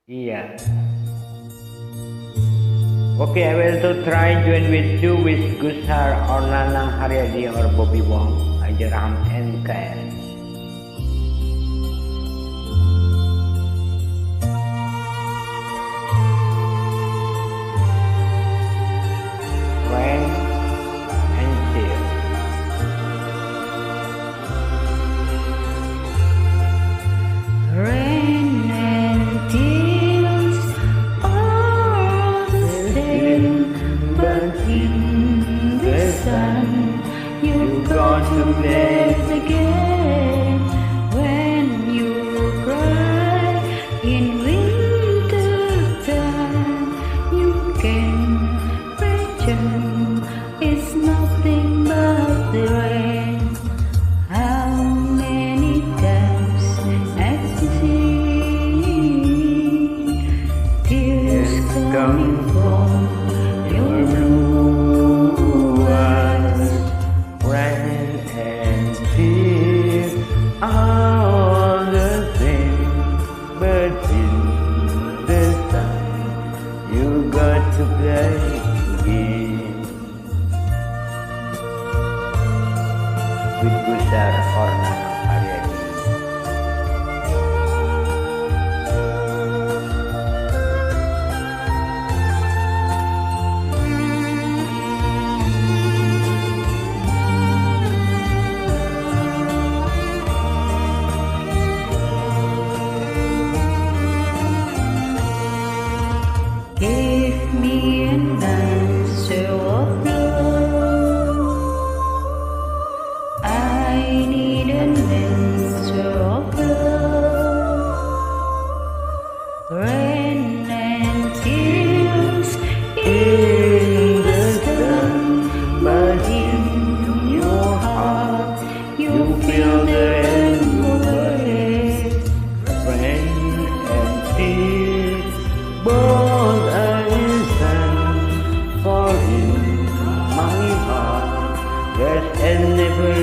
Iya. Okay, I will to try join with you with Gushar or Nanang Haryadi or Bobby Wong, Ajaram NKS. When and chill. Rain and tears are the same, but in the sun you've got to play the game. When you cry in winter time, you can pretend it's nothing but the rain. How many times I've seen tears coming from your blue eyes. Rain and tears are the same, but in the sun you got to play again. With Gushar or Nanang Haryadi. Give me an answer of love. I need an answer of love. Rain and tears in the sun, but in your heart you feel the rainbow waves. Rain and tears, both are instant, for in my heart there's a never